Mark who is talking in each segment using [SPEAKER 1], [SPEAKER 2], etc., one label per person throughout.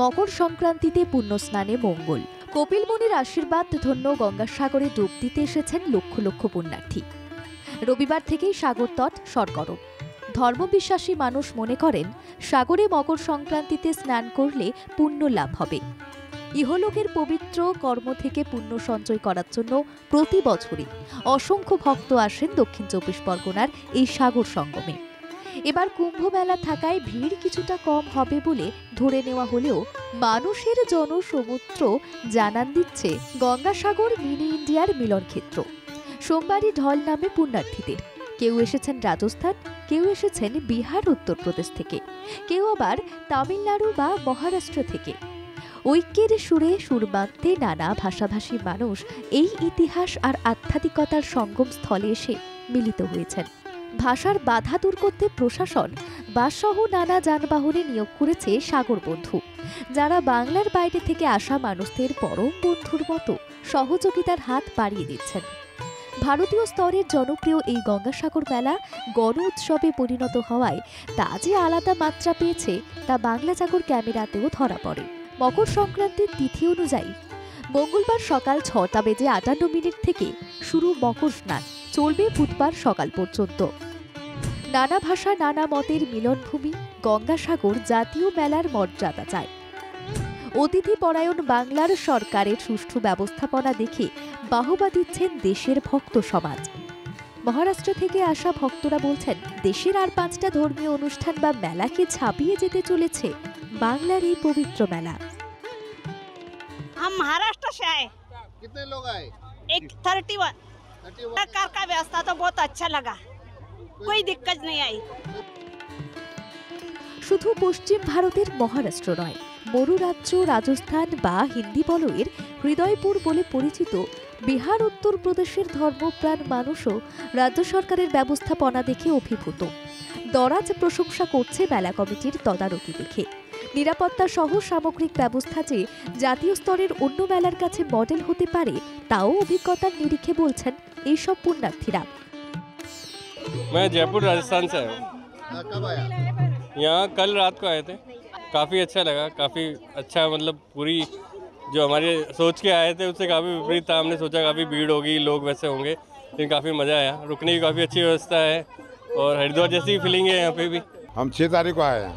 [SPEAKER 1] মকর সংক্রান্তিতে পুণ্যস্নানে মঙ্গল। কপিল মুনির আশীর্বাদ ধন্য গঙ্গাসাগরে ডুব দিতে এসেছেন লক্ষ লক্ষ পুণ্যার্থী। রবিবার থেকেই সাগর তট সরগরম। ধর্মবিশ্বাসী মানুষ মনে করেন সাগরে মকর সংক্রান্তিতে স্নান করলে পুণ্য লাভ হবে। ইহলোকের পবিত্র কর্ম থেকে পুণ্য সঞ্চয় করার জন্য প্রতি বছরই অসংখ্য ভক্ত আসেন দক্ষিণ চব্বিশ পরগনার এই সাগর সঙ্গমে। এবার কুম্ভ মেলা থাকায় ভিড় কিছুটা কম হবে বলে ধরে নেওয়া হলেও মানুষের জনসমুদ্র জানান দিচ্ছে গঙ্গাসাগর মিনি ইন্ডিয়ার মিলন ক্ষেত্র। সোমবারই ঢল নামে পুণ্যার্থীদের। কেউ এসেছেন রাজস্থান, কেউ এসেছেন বিহার উত্তরপ্রদেশ থেকে, কেউ আবার তামিলনাড়ু বা মহারাষ্ট্র থেকে। ঐক্যের সুরে সুর বাঁধতে নানা ভাষাভাষী মানুষ এই ইতিহাস আর আধ্যাত্মিকতার সঙ্গম স্থলে এসে মিলিত হয়েছেন। ভাষার বাধা দূর করতে প্রশাসন বাসসহ নানা যানবাহনে নিয়োগ করেছে সাগর বন্ধু, যারা বাংলার বাইরে থেকে আসা মানুষদের পরম বন্ধুর মতো সহযোগিতার হাত বাড়িয়ে দিচ্ছেন। ভারতীয় স্তরের জনপ্রিয় এই গঙ্গাসাগর মেলা গণ উৎসবে পরিণত হওয়ায় তা যে আলাদা মাত্রা পেয়েছে তা বাংলা জাগর ক্যামেরাতেও ধরা পড়ে। মকর সংক্রান্তির তিথি অনুযায়ী মঙ্গলবার সকাল 6টা বেজে 58 মিনিট থেকে শুরু মকর স্নান, চলবে বুধবার সকাল পর্যন্ত। নানা ভাষা নানা মতের মিলনভূমি গঙ্গাসাগর জাতীয় মেলার মর্যাদা চায়। অতিথি পরায়ণ বাংলার সরকারের সুষ্ঠু ব্যবস্থাপনা দেখে বাহবা দিচ্ছেন দেশের ভক্ত সমাজ। মহারাষ্ট্র থেকে আসা ভক্তরা বলছেন, দেশের আর 5টা ধর্মীয় অনুষ্ঠান বা মেলাকে ছাপিয়ে যেতে চলেছে বাংলার এই পবিত্র মেলা।
[SPEAKER 2] हम महाराष्ट्र से आए।
[SPEAKER 3] कितने लोग आए?
[SPEAKER 2] एक 31 सरकार का व्यवस्था तो बहुत अच्छा लगा, कोई दिक्कत नहीं आई।
[SPEAKER 1] শুধু পশ্চিম ভারতের মহারাষ্ট্র নয়, মরু রাজ্য রাজস্থান বা হিন্দি বলয়ের হৃদয়পুর বলে পরিচিত বিহার উত্তরপ্রদেশের ধর্মপ্রাণ মানুষও রাজ্য সরকারের ব্যবস্থাপনা দেখে অভিভূত। দরাজ প্রশংসা করছে মেলা কমিটির তদারকি দেখে। নিরাপত্তা সহ সামগ্রিক ব্যবস্থা যে জাতীয় স্তরের অন্য মেলার কাছে মডেল হতে পারে তাও অভিজ্ঞতার নিরিখে বলছেন এইসব পুণ্যার্থীরা।
[SPEAKER 4] मैं जयपुर राजस्थान से आया हूँ।
[SPEAKER 3] कब आया?
[SPEAKER 4] यहाँ कल रात को आए थे। काफ़ी अच्छा लगा, काफ़ी अच्छा, मतलब पूरी जो हमारे सोच के आए थे उससे काफ़ी विपरीत था। हमने सोचा काफ़ी भीड़ होगी, लोग वैसे होंगे, लेकिन काफ़ी मज़ा आया। रुकने की काफ़ी अच्छी व्यवस्था है और हरिद्वार जैसी फीलिंग है यहाँ पे भी।
[SPEAKER 5] हम 6 तारीख को आए हैं,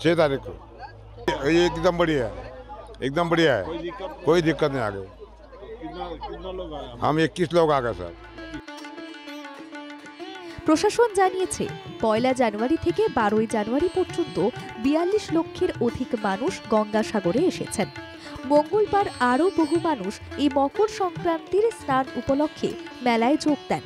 [SPEAKER 5] 6 तारीख को। ये एकदम बढ़िया है, एकदम बढ़िया है, कोई दिक्कत नहीं आ गई। हम 21 लोग आ गए सर।
[SPEAKER 1] প্রশাসন জানিয়েছে 1 জানুয়ারি থেকে 12 জানুয়ারি পর্যন্ত 42 লক্ষের অধিক মানুষ গঙ্গাসাগরে এসেছেন। মঙ্গলবার আরও বহু মানুষ এই মকর সংক্রান্তির স্নান উপলক্ষে মেলায় যোগ দেন।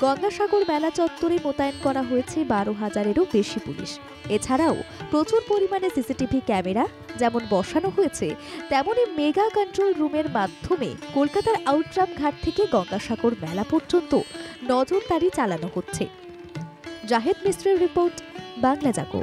[SPEAKER 1] গঙ্গাসাগর মেলা চত্বরে মোতায়েন করা হয়েছে 12,000-এরও বেশি পুলিশ। এছাড়াও প্রচুর পরিমাণে সিসিটিভি ক্যামেরা যেমন বসানো হয়েছে, তেমনি মেগা কন্ট্রোল রুমের মাধ্যমে কলকাতার আউটরাম ঘাট থেকে গঙ্গাসাগর মেলা পর্যন্ত নজরদারি চালানো হচ্ছে। জাহেদ মিশ্রের রিপোর্ট, বাংলা জাগো।